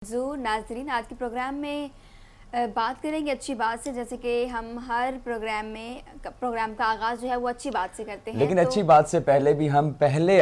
नाजरीन, आज के प्रोग्राम में बात करेंगे अच्छी बात से। जैसे कि हम हर प्रोग्राम का आगाज़ जो है वो अच्छी बात से करते हैं, लेकिन अच्छी बात से पहले भी हम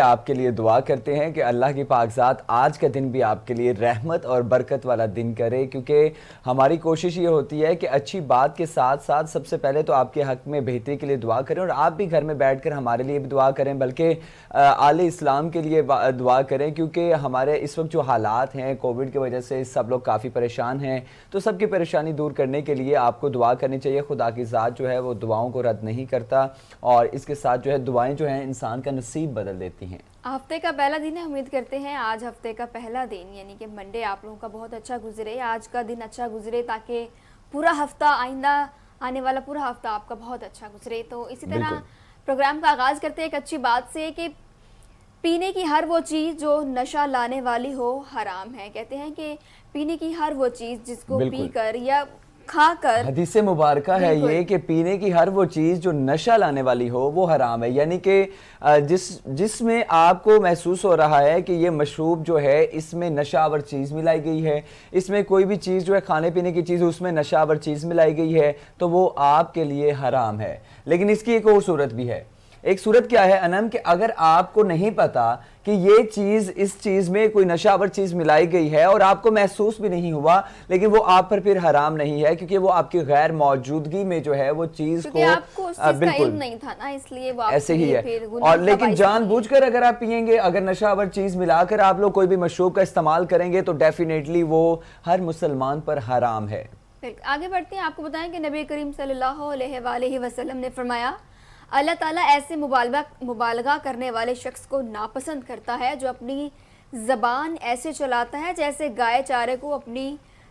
आपके लिए दुआ करते हैं कि अल्लाह की पाक ज़ात आज का दिन भी आपके लिए रहमत और बरकत वाला दिन करे, क्योंकि हमारी कोशिश ये होती है कि अच्छी बात के साथ साथ सबसे पहले तो आपके हक़ में बेहतरी के लिए दुआ करें और आप भी घर में बैठकर हमारे लिए भी दुआ करें, बल्कि आले इस्लाम के लिए दुआ करें, क्योंकि हमारे इस वक्त जो हालात हैं कोविड की वजह से सब लोग काफ़ी परेशान हैं। तो सबकी परेशानी दूर करने के लिए आपको दुआ करनी चाहिए। खुदा की ज़ात जो है वो दुआओं को रद्द नहीं करता और इसके साथ जो है दुआएं जो हैं इंसान का नसीब बदल देती हैं। हफ्ते का पहला दिन है, उम्मीद करते हैं आज हफ्ते का पहला दिन यानी कि मंडे आप लोगों का बहुत अच्छा गुजरे, आज का दिन अच्छा गुजरे, ताकि पूरा हफ्ता आइंदा आने वाला पूरा हफ्ता आपका बहुत अच्छा गुजरे। तो इसी तरह प्रोग्राम का आगाज़ करते हैं एक अच्छी बात से कि पीने की हर वो चीज़ जो नशा लाने वाली हो हराम है। कहते हैं कि पीने की हर वो चीज़ जिसको पीकर या खाकर, हदीस मुबारक है ये कि पीने की हर वो चीज़ जो नशा लाने वाली हो वो हराम है, यानी कि जिसमें आपको महसूस हो रहा है कि ये मशरूब जो है इसमें नशावर चीज़ मिलाई गई है, इसमें कोई भी चीज़ जो है खाने पीने की चीज़ उसमें नशावर चीज़ मिलाई गई है, तो वो आपके लिए हराम है। लेकिन इसकी एक और सूरत भी है। एक सूरत क्या है अनम, कि अगर आपको नहीं पता कि ये चीज़ इस चीज़ में कोई नशावर चीज़ मिलाई गई है और आपको महसूस भी नहीं हुआ, लेकिन वो आप पर फिर हराम नहीं है, क्योंकि वो आपकी गैर मौजूदगी में जो है वो चीज़ को बिल्कुल नहीं था ना, इसलिए वो ऐसे ही है। और लेकिन जानबूझकर अगर आप पिएंगे, अगर नशावर चीज़ मिलाकर आप लोग कोई भी मशरूब का इस्तेमाल करेंगे, तो डेफिनेटली वो हर मुसलमान पर हराम है। आगे बढ़ते हैं, आपको बताएं कि नबी करीम सल्लल्लाहु अलैहि वसल्लम ने फरमाया, अल्लाह ताला ऐसे मुबालगा करने वाले शख्स को नापसंद करता है जो अपनी ज़बान ऐसे चलाता है जैसे गाय चारे को अपनी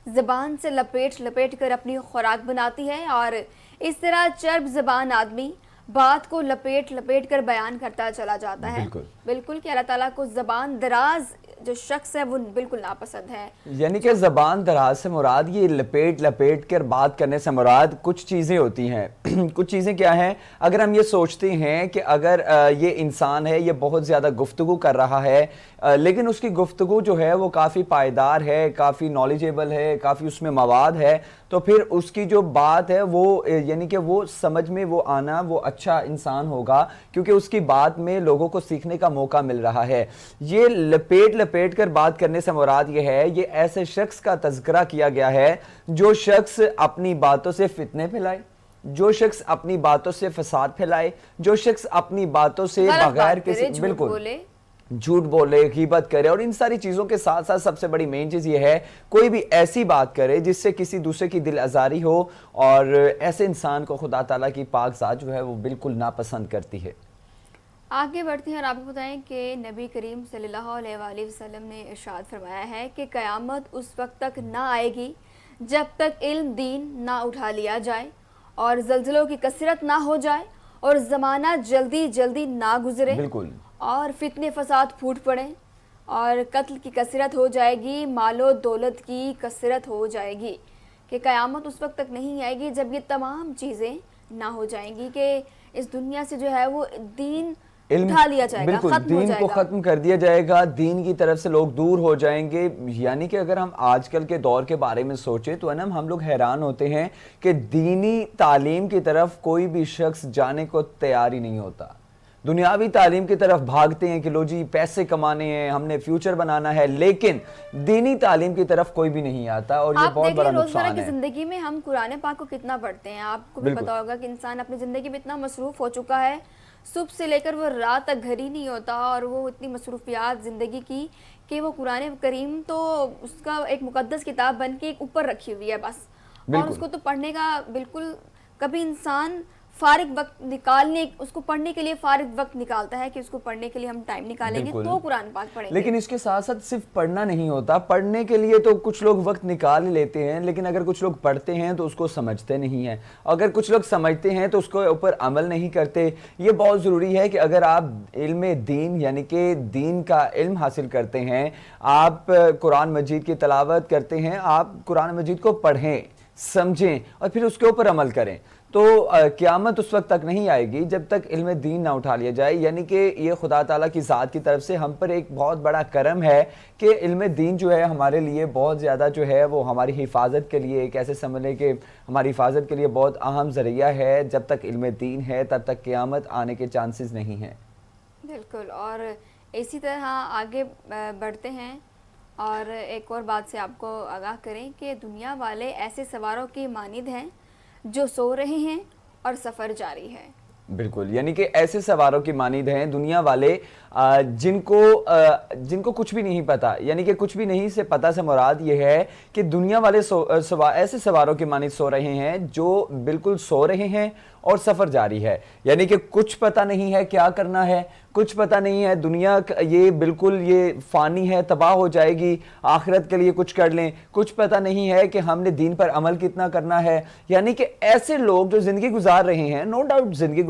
ज़बान से लपेट कर अपनी खुराक बनाती है, और इस तरह चर्ब ज़बान आदमी बात को लपेट कर बयान करता चला जाता है। बिल्कुल कि अल्लाह ताला को ज़बान दराज जो शख्स है वो बिल्कुल नापसंद है। यानी कि ज़बान दराज से मुराद ये लपेट कर बात करने से मुराद कुछ चीज़ें होती हैं। कुछ चीज़ें क्या हैं, अगर हम ये सोचते हैं कि अगर ये इंसान है, ये बहुत ज़्यादा गुफ्तगू कर रहा है, लेकिन उसकी गुफ्तगू जो है वो काफ़ी पायदार है, काफ़ी नॉलेजेबल है, काफ़ी उसमें मवाद है, तो फिर उसकी जो बात है वो यानी कि वो समझ में वो आना वो अच्छा इंसान होगा, क्योंकि उसकी बात में लोगों को सीखने का मौका मिल रहा है। ये लपेट कर बात करने से मुराद ये है, ये ऐसे शख्स का तज़किरा किया गया है जो शख्स अपनी बातों से फितने फैलाए, जो शख्स अपनी बातों से फसाद फैलाए, जो शख्स अपनी बातों से बगैर किसी बिल्कुल झूठ बोले, गीबत करे, और इन सारी चीज़ों के साथ साथ सबसे बड़ी मेन चीज़ ये है कोई भी ऐसी बात करे जिससे किसी दूसरे की दिल आज़ारी हो, और ऐसे इंसान को खुदा ताला की पाक ज़ात जो है वो बिल्कुल नापसंद करती है। आगे बढ़ते हैं और आपको बताएं कि नबी करीम सल्लल्लाहु अलैहि वसल्लम ने इरशाद फरमाया है कि क़यामत उस वक्त तक ना आएगी जब तक इल्म दीन ना उठा लिया जाए और ज़ल्ज़लों की कसरत ना हो जाए और ज़माना जल्दी जल्दी ना गुजरे, बिल्कुल, और फितने फसाद फूट पड़े और कत्ल की कसरत हो जाएगी, मालो दौलत की कसरत हो जाएगी। कि क़यामत उस वक्त तक नहीं आएगी जब ये तमाम चीज़ें ना हो जाएंगी कि इस दुनिया से जो है वो दीन उठा लिया जाएगा, बिल्कुल दीन को ख़त्म कर दिया जाएगा, दीन की तरफ से लोग दूर हो जाएंगे। यानी कि अगर हम आजकल के दौर के बारे में सोचें तो हम लोग हैरान होते हैं कि दीनी तालीम की तरफ कोई भी शख्स जाने को तैयार ही नहीं होता। दुनियावी तालीम की तरफ भागते हैं कि लो जी पैसे कमाने हैं, हमने फ्यूचर बनाना है, लेकिन दीनी तालीम की तरफ कोई भी नहीं आता, और ये बहुत बड़ा नुकसान है। रोज़मर्रा की ज़िंदगी में हम कुरान पाक को कितना पढ़ते हैं, आपको भी पता होगा कि इंसान अपनी ज़िंदगी में इतना मसरूफ़ हो चुका है, सुबह से लेकर वो रात तक घर ही नहीं होता, और वो इतनी मसरूफियात ज़िंदगी की कि वो कुरान करीम तो उसका एक मुकद्दस किताब बन के एक ऊपर रखी हुई है बस, और उसको तो पढ़ने का बिल्कुल कभी इंसान फारिग वक्त निकालने, उसको पढ़ने के लिए फारिग वक्त निकालता है कि उसको पढ़ने के लिए हम टाइम निकालेंगे तो कुरान पाक पढ़ेंगे। लेकिन इसके साथ साथ सिर्फ पढ़ना नहीं होता, पढ़ने के लिए तो कुछ लोग वक्त निकाल ही लेते हैं, लेकिन अगर कुछ लोग पढ़ते हैं तो उसको समझते नहीं हैं, अगर कुछ लोग समझते हैं तो उसको ऊपर अमल नहीं करते। ये बहुत ज़रूरी है कि अगर आप इल्म दीन यानी कि दीन का इल्म हासिल करते हैं, आप कुरान मजीद की तिलावत करते हैं, आप कुरान मजीद को पढ़ें, समझें और फिर उसके ऊपर अमल करें। تو قیامت اس وقت تک نہیں آئے گی جب تک علم دین نہ اٹھا لیا جائے. یعنی کہ یہ خدا تعالیٰ کی ذات کی طرف سے ہم پر ایک بہت بڑا کرم ہے کہ علم دین جو ہے ہمارے لیے بہت زیادہ جو ہے وہ ہماری حفاظت کے لیے ایک ایسے سمجھ لیں کہ ہماری حفاظت کے لیے بہت اہم ذریعہ ہے. جب تک علم دین ہے تب تک قیامت آنے کے چانسز نہیں ہیں. بالکل. اور اسی طرح آگے بڑھتے ہیں اور ایک اور بات سے آپ کو آگاہ کریں کہ دنیا والے ایسے سواروں کی مانند ہیں جو سو رہے ہیں اور سفر جاری ہے. بالکل. یعنی کہ ایسے سواروں کی مانند ہیں دنیا والے جن کو کچھ بھی نہیں پتا. یعنی کہ کچھ بھی نہیں سے پتہ سے مراد یہ ہے کہ دنیا والے ایسے سواروں کی مانند سو رہے ہیں جو بالکل سو رہے ہیں اور سفر جاری ہے. یعنی کہ کچھ پتہ نہیں ہے کیا کرنا ہے, کچھ پتہ نہیں ہے. دنیا یہ بالکل یہ فانی ہے, تباہ ہو جائے گی, آخرت کے لیے کچھ کر لیں. کچھ پتہ نہیں ہے کہ ہم نے دین پر عمل کتنا کرنا ہے. یعنی کہ ایسے لوگ جو زندگی گزار رہے ہیں, نو ڈاؤٹ زندگی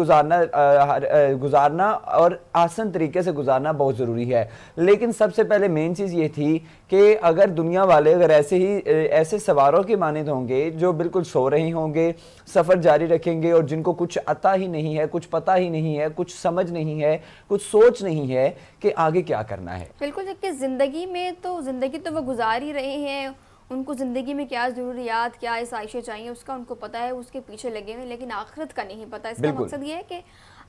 گزارنا اور آسان طریقے سے گزارنا بہت ضروری ہے, لیکن سب سے پہلے مین چیز یہ تھی کہ اگر دنیا والے اگر ایسے سواروں کی مانند ہوں گے جو بالکل سو رہے ہوں گے, سفر جاری رکھیں گے اور جن کو کچھ عطا ہی نہیں ہے, کچھ پتہ ہی نہیں ہے, کچھ سمجھ نہیں ہے, کچھ سوچ نہیں ہے کہ آگے کیا کرنا ہے. بالکل. کہ زندگی تو وہ گزار ہی رہے ہیں, ان کو زندگی میں کیا ضروریات, کیا آسائشیں چاہیے اس کا ان کو پتہ ہے, اس کے پیچھے لگے ہوئے, لیکن آخرت کا نہیں پتہ. اس کا مقصد یہ ہے کہ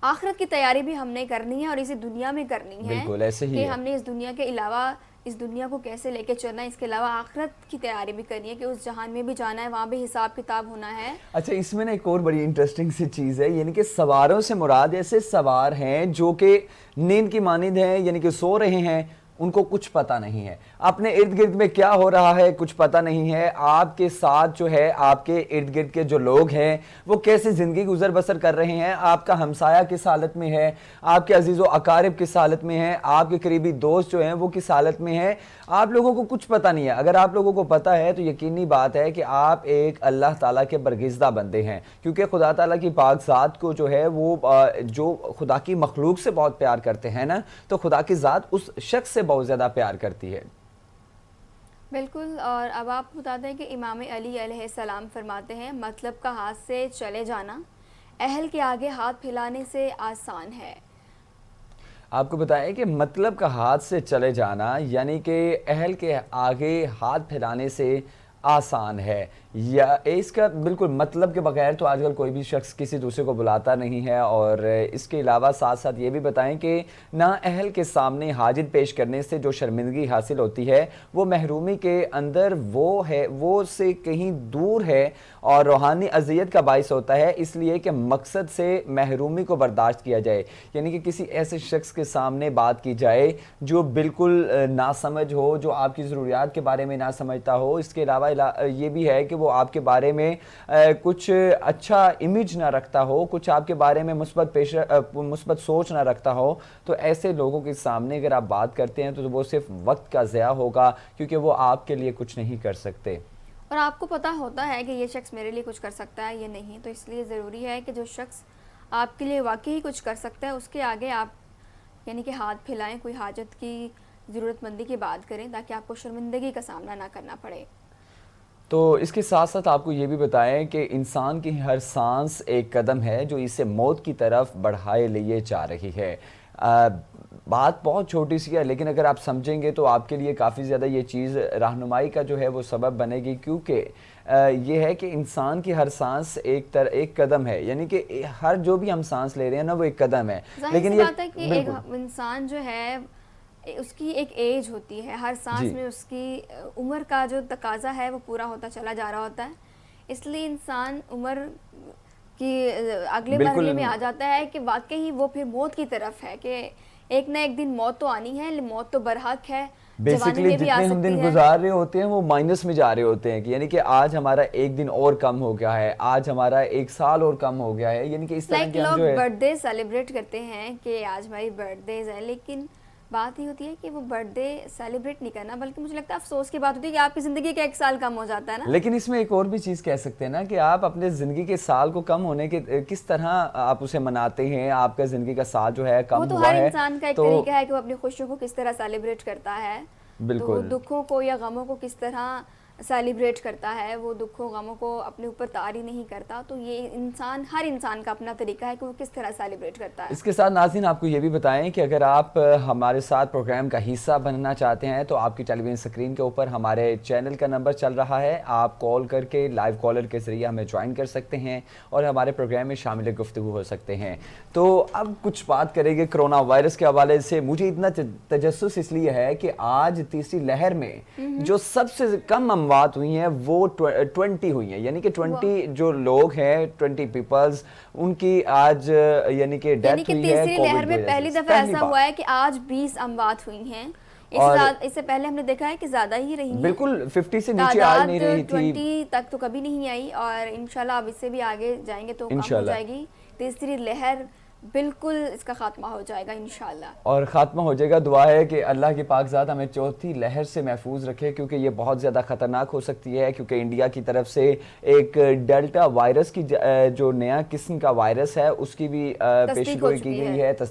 آخرت کی تیاری بھی ہم نے کرنی ہے اور اسی دنیا میں کرنی ہے. بالکل ایسے ہی کہ ہے. ہم نے اس دنیا کے علاوہ اس دنیا کو کیسے لے کے چلنا ہے, اس کے علاوہ آخرت کی تیاری بھی کرنی ہے کہ اس جہان میں بھی جانا ہے, وہاں بھی حساب کتاب ہونا ہے. اچھا, اس میں نا ایک اور بڑی انٹرسٹنگ سی چیز ہے. یعنی کہ سواروں سے مراد ایسے سوار ہیں جو کہ نیند کی مانند ہیں, یعنی کہ سو رہے ہیں, ان کو کچھ پتہ نہیں ہے, اپنے ارد گرد میں کیا ہو رہا ہے کچھ پتہ نہیں ہے. آپ کے ساتھ جو ہے آپ کے ارد گرد کے جو لوگ ہیں وہ کیسے زندگی گزر بسر کر رہے ہیں, آپ کا ہمسایہ کس حالت میں ہے, آپ کے عزیز و اقارب کس حالت میں ہیں, آپ کے قریبی دوست جو ہیں وہ کس حالت میں ہیں, آپ لوگوں کو کچھ پتہ نہیں ہے. اگر آپ لوگوں کو پتہ ہے تو یقینی بات ہے کہ آپ ایک اللہ تعالیٰ کے برگزیدہ بندے ہیں, کیونکہ خدا تعالیٰ کی پاک ذات کو جو ہے وہ جو خدا کی مخلوق سے بہت پیار کرتے ہیں نا, تو خدا کی ذات اس شخص سے بہت زیادہ پیار کرتی ہے. بالکل. اور اب آپ بتاتے ہیں کہ امام علی علیہ السلام فرماتے ہیں مطلب کا ہاتھ سے چلے جانا اہل کے آگے ہاتھ پھیلانے سے آسان ہے. آپ کو بتائیں کہ مطلب کا ہاتھ سے چلے جانا یعنی کہ اہل کے آگے ہاتھ پھیلانے سے آسان ہے, یا اس کا بالکل مطلب کے بغیر تو آج کل کوئی بھی شخص کسی دوسرے کو بلاتا نہیں ہے. اور اس کے علاوہ ساتھ ساتھ یہ بھی بتائیں کہ نا اہل کے سامنے حاجت پیش کرنے سے جو شرمندگی حاصل ہوتی ہے وہ محرومی کے اندر وہ سے کہیں دور ہے اور روحانی اذیت کا باعث ہوتا ہے. اس لیے کہ مقصد سے محرومی کو برداشت کیا جائے, یعنی کہ کسی ایسے شخص کے سامنے بات کی جائے جو بالکل ناسمجھ ہو, جو آپ کی ضروریات کے بارے میں نہ سمجھتا ہو. اس کے علاوہ یہ بھی ہے کہ وہ آپ کے بارے میں کچھ اچھا امیج نہ رکھتا ہو, کچھ آپ کے بارے میں مثبت سوچ نہ رکھتا ہو. تو ایسے لوگوں کے سامنے اگر آپ بات کرتے ہیں تو وہ صرف وقت کا ضیاع ہوگا, کیونکہ وہ آپ کے لیے کچھ نہیں کر سکتے. اور آپ کو پتہ ہوتا ہے کہ یہ شخص میرے لیے کچھ کر سکتا ہے یہ نہیں, تو اس لیے ضروری ہے کہ جو شخص آپ کے لیے واقعی کچھ کر سکتا ہے اس کے آگے آپ یعنی کہ ہاتھ پھیلائیں, کوئی حاجت کی ضرورت مندی کی بات کریں تاکہ آپ کو شرمندگی کا سامنا نہ کرنا پڑے. تو اس کے ساتھ ساتھ آپ کو یہ بھی بتائیں کہ انسان کی ہر سانس ایک قدم ہے جو اسے موت کی طرف بڑھائے لیے جا رہی ہے. بات بہت چھوٹی سی ہے لیکن اگر آپ سمجھیں گے تو آپ کے لیے کافی زیادہ یہ چیز رہنمائی کا جو ہے وہ سبب بنے گی, کیونکہ یہ ہے کہ انسان کی ہر سانس ایک قدم ہے. یعنی کہ ہر جو بھی ہم سانس لے رہے ہیں نا وہ ایک قدم ہے. لیکن یہ بات ہے کہ ایک انسان جو ہے اس کی ایک ایج ہوتی ہے, ہر سانس میں اس کی عمر کا جو تقاضا ہے وہ پورا ہوتا چلا جا رہا ہوتا ہے. اس لیے انسان عمر کی اگلے مرحلے میں آ جاتا ہے کہ واقعی وہ پھر موت کی طرف ہے کہ ایک نہ ایک دن موت تو آنی ہے, موت تو برحق ہے. بیسیکلی جتنے ہم دن گزار رہے ہوتے ہیں وہ مائنس میں جا رہے ہوتے ہیں, یعنی کہ آج ہمارا ایک دن اور کم ہو گیا ہے, آج ہمارا ایک سال اور کم ہو گیا ہے. یعنی کہ اس طرح کے لوگ برتھ ڈے سیلیبریٹ کرتے ہیں کہ آج ہماری برتھ ڈیز ہے, لیکن بات ہی ہوتی ہے کہ وہ برتھ ڈے سیلیبریٹ نہیں کرنا, بلکہ مجھے لگتا ہے افسوس کی بات ہوتی ہے کہ آپ کی زندگی کا ایک سال کم ہو جاتا ہے نا. لیکن اس میں ایک اور بھی چیز کہہ سکتے ہیں نا کہ آپ اپنے زندگی کے سال کو کم ہونے کے کس طرح آپ اسے مناتے ہیں. آپ کا زندگی کا سال جو ہے کم ہوا ہے, وہ تو ہر انسان کا ایک طریقہ ہے کہ وہ اپنی خوشیوں کو کس طرح سیلیبریٹ کرتا ہے. بالکل. تو دکھوں کو یا غموں کو کس طرح सेलिब्रेट करता है, वो दुखों गमों को अपने ऊपर तारी नहीं करता। तो ये हर इंसान का अपना तरीका है कि वो किस तरह सेलिब्रेट करता है। इसके साथ नाज़रीन आपको ये भी बताएं कि अगर आप हमारे साथ प्रोग्राम का हिस्सा बनना चाहते हैं तो आपकी टेलीविजन स्क्रीन के ऊपर हमारे चैनल का नंबर चल रहा है, आप कॉल करके लाइव कॉलर के ज़रिए हमें ज्वाइन कर सकते हैं और हमारे प्रोग्राम में शामिल गुफ्तगू हो सकते हैं। तो अब कुछ बात करेंगे कोरोना वायरस के हवाले से। मुझे इतना तजस्सुस इसलिए है कि आज तीसरी लहर में जो सबसे कम अमवात हुई हैं वो 20 हुई हैं, यानी कि 20 जो लोग हैं, 20 पीपल्स, उनकी आज यानी कि डेथ हुई है। तीसरी लहर में पहली दफा ऐसा हुआ है कि आज 20 अमवात हुई हैं। इससे पहले हमने देखा है कि ज्यादा ही रही हैं। बिल्कुल 50 से नीचे आ नहीं रही थी, 20 तक तो कभी नहीं आई, और इंशाल्लाह अब इससे भी आगे जाएंगे तो कम हो जाएगी। तीसरी लहर बिल्कुल इसका खात्मा हो जाएगा इंशाल्लाह, और खात्मा हो जाएगा। दुआ है कि अल्लाह की पाकज़ात हमें चौथी लहर से महफूज रखे, क्योंकि ये बहुत ज़्यादा ख़तरनाक हो सकती है। क्योंकि इंडिया की तरफ से एक डेल्टा वायरस की जो नया किस्म का वायरस है उसकी भी पेशगोई की गई है।